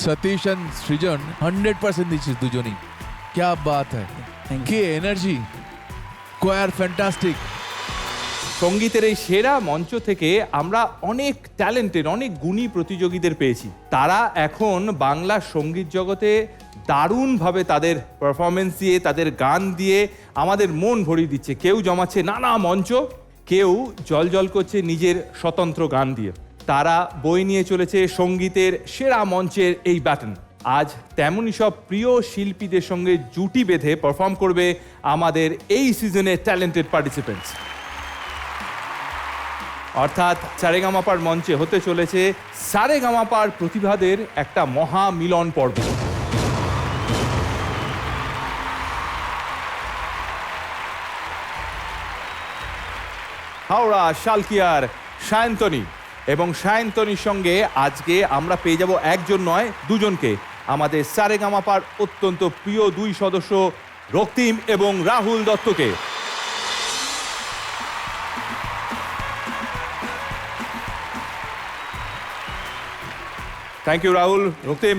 Satish and सृजन 100% দিয়েছিস দুজনেই। क्या बात है, কি এনার্জি, কোয়ার ফ্যান্টাস্টিক। সঙ্গীতের এই সেরা মঞ্চ থেকে আমরা অনেক ট্যালেন্টেড, অনেক গুণী প্রতিযোগীদের পেয়েছি। তারা এখন বাংলা সঙ্গীত জগতে দারুণভাবে তাদের পারফরমেন্স দিয়ে, তাদের গান দিয়ে আমাদের মন ভরিয়ে দিচ্ছে। কেউ জমাচ্ছে নানা মঞ্চ, কেউ জল করছে নিজের স্বতন্ত্র গান দিয়ে। তারা বয়ে নিয়ে চলেছে সঙ্গীতের সেরা মঞ্চের এই ব্যাটন। আজ তেমনই সব প্রিয় শিল্পীদের সঙ্গে জুটি বেঁধে পারফর্ম করবে আমাদের এই সিজনের ট্যালেন্টেড পার্টিসিপেন্টস। অর্থাৎ সারেগামাপার মঞ্চে হতে চলেছে সারেগামাপার প্রতিভাদের একটা মহা মিলন পর্ব। হাওড়া শালকিয়ার সায়ন্তনী, এবং সায়ন্তনীর সঙ্গে আজকে আমরা পেয়ে যাব একজন নয় দুজনকে, আমাদের সারেগামাপার অত্যন্ত প্রিয় দুই সদস্য রক্তিম এবং রাহুল দত্তকে। Thank you Rahul, Raktim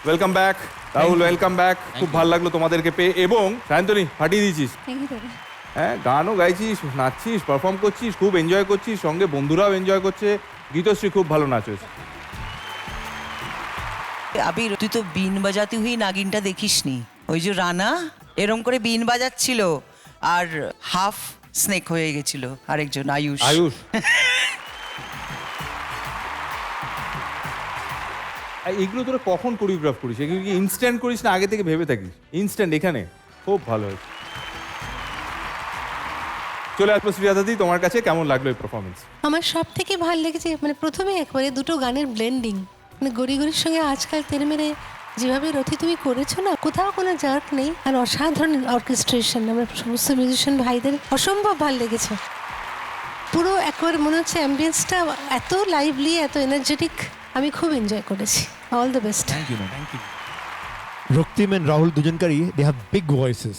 welcome back. Rahul welcome back, খুব ভালো লাগলো তোমাদেরকে পেয়ে। এবং সায়ন্তনী ফাটিয়ে দিয়েছিস, হ্যাঁ গানও গাইছিস, নাচছিস, পারফর্ম করছিস, খুব এনজয় করছিস, সঙ্গে বন্ধুরাও এনজয় করছে। গীতশ্রী খুব ভালো নাচছিস। আবির, তুই তো বিন বাজাতে হুই নাগিনটা দেখিসনি? ওই যে রানা এরম করে বিন বাজাচ্ছিল আর হাফ স্নেক হয়ে গেছিল আরেকজন আয়ুষ। আয়ুষ এগুলো তোরা কখন কোরিওগ্রাফ করিস? এগুলো কি ইনস্ট্যান্ট করিস না আগে থেকে ভেবে থাকিস? ইনস্ট্যান্ট এখানে খুব ভালো হয়েছে। চলে আসবো শ্রীরাধাদি, তোমার কাছে কেমন লাগলো এই পারফরমেন্স? আমার সব থেকে ভালো লেগেছে মানে প্রথমে একবারে দুটো গানের ব্লেন্ডিং, মানে গড়ি গড়ির সঙ্গে আজকাল তেরে মেরে যেভাবে রথি তুমি করেছো না, কোথাও কোনো জার্ক নেই, আর অসাধারণ অর্কেস্ট্রেশন। আমার সমস্ত মিউজিশিয়ান ভাইদের অসম্ভব ভালো লেগেছে। পুরো একবার মনে হচ্ছে অ্যাম্বিয়েন্সটা এত লাইভলি, এত এনার্জেটিক, আমি খুব এনজয় করেছি। All the best. Thank you ma'am, thank you. Raktim and Rahul দুজনকারই দে হ্যাভ বিগ ভয়েসেস।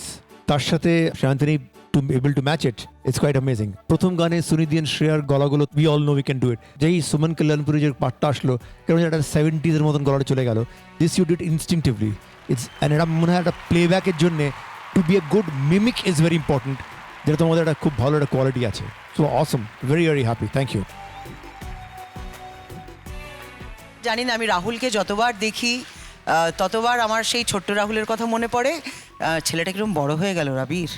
তার সাথে Sayantani too able to match it, it's quite amazing. প্রথম গানে সুনিধি এন্ড শ্রেয়ার গলাগুলো we all know we can do it. যেই সুমন কল্যাণপুরি যে পার্টটা আসলো, কেমন একটা 70s এর মতন গলাটা চলে গেল। This you did instinctively. It's and এটা মনে হয় একটা প্লেব্যাকের জন্যে to be a good mimic is very important, যেটা তোমাদের একটা খুব ভালো একটা কোয়ালিটি আছে। So awesome, very very happy, thank you. জানি না, আমি রাহুলকে যতবার দেখি ততবার আমার সেই ছোট্ট রাহুলের কথা মনে পড়ে। ছেলেটা কিরকম বড় হয়ে গেল রাবির।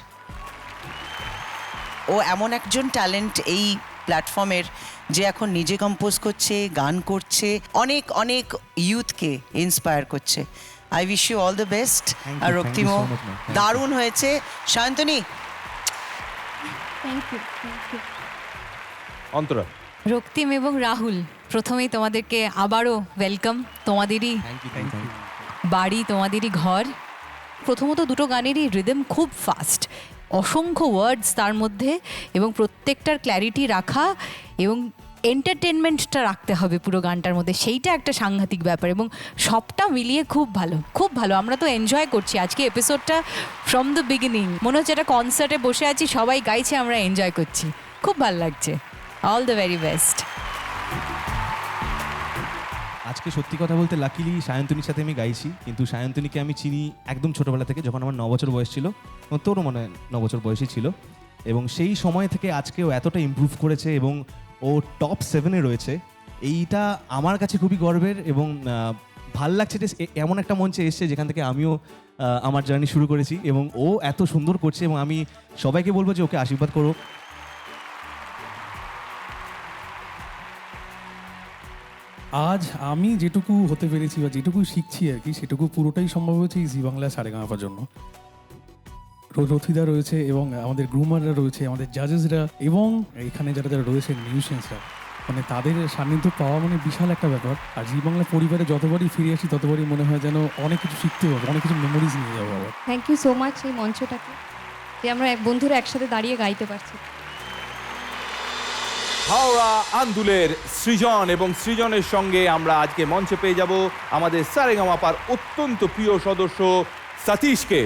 ও এমন একজন ট্যালেন্ট এই প্ল্যাটফর্মের, যে এখন নিজে কম্পোজ করছে, গান করছে, অনেক অনেক ইউথকে ইন্সপায়ার করছে। I wish you all the best. আর রক্তিমও দারুণ হয়েছে। Sayantani, thank you. অন্তরা, রক্তিম এবং রাহুল, প্রথমেই তোমাদেরকে আবারও ওয়েলকাম। তোমাদেরই বাড়ি, তোমাদেরই ঘর। প্রথমত দুটো গানেরই রিদম খুব ফাস্ট, অসংখ্য ওয়ার্ডস তার মধ্যে, এবং প্রত্যেকটার ক্ল্যারিটি রাখা এবং এন্টারটেনমেন্টটা রাখতে হবে পুরো গানটার মধ্যে, সেইটা একটা সাংঘাতিক ব্যাপার। এবং সবটা মিলিয়ে খুব ভালো, খুব ভালো। আমরা তো এনজয় করছি আজকে এপিসোডটা ফ্রম দ্য বিগিনিং। মনে হচ্ছে একটা কনসার্টে বসে আছি, সবাই গাইছে, আমরা এনজয় করছি, খুব ভালো লাগছে। All the very best. আজকে সত্যি কথা বলতে লাকিলি সায়ন্তনীর সাথে আমি গাইছি, কিন্তু সায়ন্তনীকে আমি চিনি একদম ছোটোবেলা থেকে, যখন আমার 9 বছর বয়স ছিল, তোরও মানে 9 বছর বয়সই ছিল। এবং সেই সময় থেকে আজকে ও এতটা ইমপ্রুভ করেছে এবং ও টপ 7-এ রয়েছে। এইটা আমার কাছে খুবই গর্বের, এবং ভাল লাগছে যে এমন একটা মঞ্চে এসছে যেখান থেকে আমিও আমার জার্নি শুরু করেছি, এবং ও এত সুন্দর করছে। এবং আমি সবাইকে বলবো যে ওকে আশীর্বাদ করো। আজ আমি যেটুকু হতে পেরেছি বা যেটুকু শিখছি আর কি, সেটুকু পুরোটাই সম্ভব হয়েছে জি বাংলা সারেগামাপার জন্য। রথিদা রয়েছে এবং আমাদের গ্রুমাররা রয়েছে, আমাদের জাজেসরা, এবং এখানে যারা যারা রয়েছেন মিউজিশিয়ানসরা, মানে তাদের সান্নিধ্য পাওয়া মানে বিশাল একটা ব্যাপার। আর জি বাংলা পরিবারে যতবারই ফিরে আসি ততবারই মনে হয় যেন অনেক কিছু শিখতে হবে, অনেক কিছু মেমোরিজ নিয়ে যাবো আবার। থ্যাংক ইউ সো মাচ এই মঞ্চটাকে, যে আমরা বন্ধুরা একসাথে দাঁড়িয়ে গাইতে পারছি। হাওড়া আন্দুলের সৃজন, এবং সৃজনের সঙ্গে আমরা আজকে মঞ্চে পেয়ে যাব আমাদের সারেগামাপার অত্যন্ত প্রিয় সদস্য সতীশকে।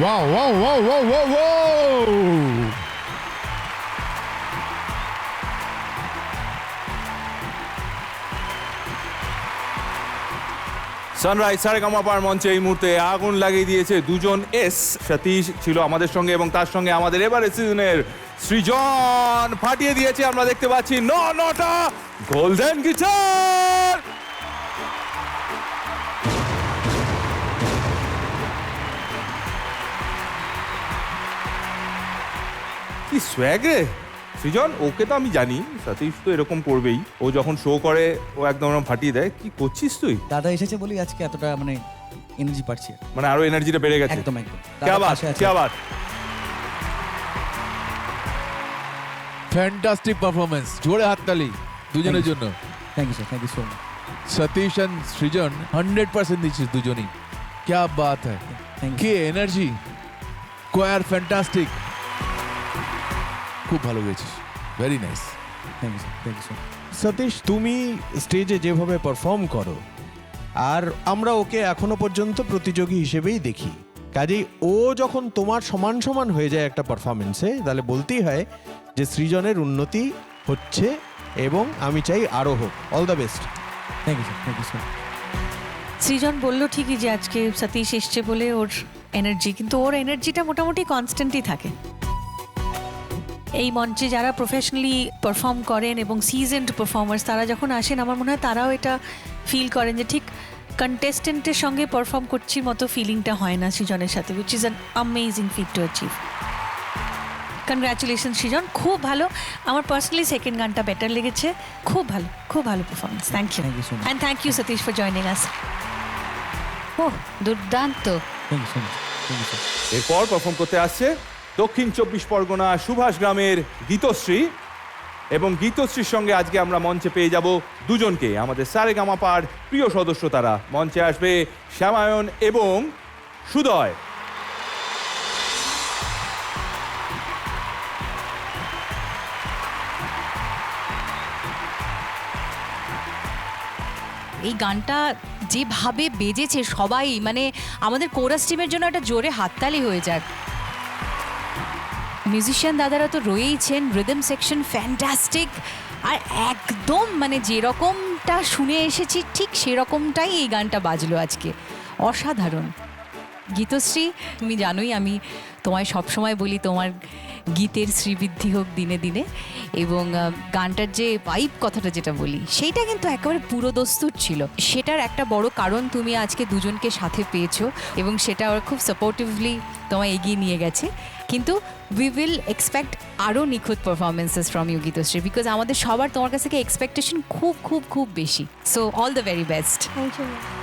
Wow, wow, wow, wow, wow, wow! Sunrise সারেগামাপার মঞ্চে এই মুহূর্তে আগুন লাগিয়ে দিয়েছে দুজন এস। সতীশ ছিল আমাদের সঙ্গে এবং তার সঙ্গে আমাদের এবারে সিজনের সৃজন ফাটিয়ে দিয়েছে। আমরা দেখতে পাচ্ছি নটা গোল্ডেন গিটার। কি সোয়াগ রে সৃজন, ওকে তো আমি জানি, সতীশ তো এরকম করবেই। ও যখন শো করে ও একদম এরকম ফাটিয়ে দেয়। কি করছিস তুই? দাদা এসেছে বলি আজকে এতটা মানে এনার্জি পাচ্ছি। মানে আরো এনার্জিটা বেড়ে গেছে। একদম একদম। क्या बात, क्या बात। ফ্যান্টাস্টিক পারফরমেন্স, জোরে হাততালি দুজনের জন্য। Thank you sir, thank you so much. Satish and Srijan 100% দিচ্ছিস দুজনই। क्या बात है, কি এনার্জি, কোয়ার ফ্যান্টাস্টিক, খুব ভালো গেছিস, very nice. Thank you sir, thank you so much. Satish, তুমি স্টেজে যেভাবে পারফর্ম করো, আর আমরা ওকে এখনো পর্যন্ত প্রতিযোগী হিসেবেই দেখি, কাজেই ও যখন তোমার সমান সমান হয়ে যায় একটা পারফরমেন্সে, তাহলে বলতেই হয় যে সৃজনের উন্নতি হচ্ছে এবং আমি চাই আরও হোক। All the best. Thank you sir, thank you so much. Srijan বলল ঠিকই যে আজকে সতীশ এসছে বলে ওর এনার্জি, কিন্তু ওর এনার্জিটা মোটামুটি কনস্ট্যান্টই থাকে। এই মঞ্চে যারা প্রফেশনালি পারফর্ম করেন এবং সিজেন্ড পারফর্মার্স তারা যখন আসেন, আমার মনে হয় তারাও এটা ফিল করেন যে ঠিক কন্টেস্টেন্টের সঙ্গে পারফর্ম করছি মতো ফিলিংটা হয় না সৃজনের সাথে, which is an amazing feat to achieve. Congratulation Srijan, খুব ভালো। আমার পার্সোনালি সেকেন্ড গানটা বেটার লেগেছে, খুব ভালো, খুব ভালো performance. Thank you, Thank you so much. And thank you Satish for joining us. Oh দুর্দান্ত। Thank you so much, thank you sir. এরপর পারফর্ম করতে আসছে দক্ষিণ 24 পরগনা সুভাষ গ্রামের গীতশ্রী, এবং গীতশ্রীর সঙ্গে আজকে আমরা মঞ্চে পেয়ে যাব দুজনকে, আমাদের সারেগামাপার প্রিয় সদস্য। তারা মঞ্চে আসবে শ্যামায়ন এবং সুদয়। এই গানটা যেভাবে বেজেছে সবাই, মানে আমাদের কোরাস টিমের জন্য একটা জোরে হাততালি হয়ে যাক। মিউজিশিয়ান দাদারা তো রয়েইছেন, রিদম সেকশন ফ্যান্টাস্টিক, আর একদম মানে যেরকমটা শুনে এসেছি ঠিক সেরকমটাই এই গানটা বাজলো আজকে, অসাধারণ। গীতশ্রী, তুমি জানোই আমি তোমায় সবসময় বলি তোমার গীতের শ্রীবৃদ্ধি হোক দিনে দিনে, এবং গানটার যে ভাইব কথাটা যেটা বলি সেইটা কিন্তু একেবারে পুরো দস্তুর ছিল। সেটার একটা বড় কারণ তুমি আজকে দুজনকে সাথে পেয়েছো এবং সেটা ওরা খুব সাপোর্টিভলি তোমায় এগিয়ে নিয়ে গেছে। কিন্তু উই উইল এক্সপেক্ট আরও নিখুঁত performances from you Geetashree, because আমাদের সবার তোমার কাছ থেকে এক্সপেকটেশন খুব খুব খুব বেশি। So all the very best. Thank you.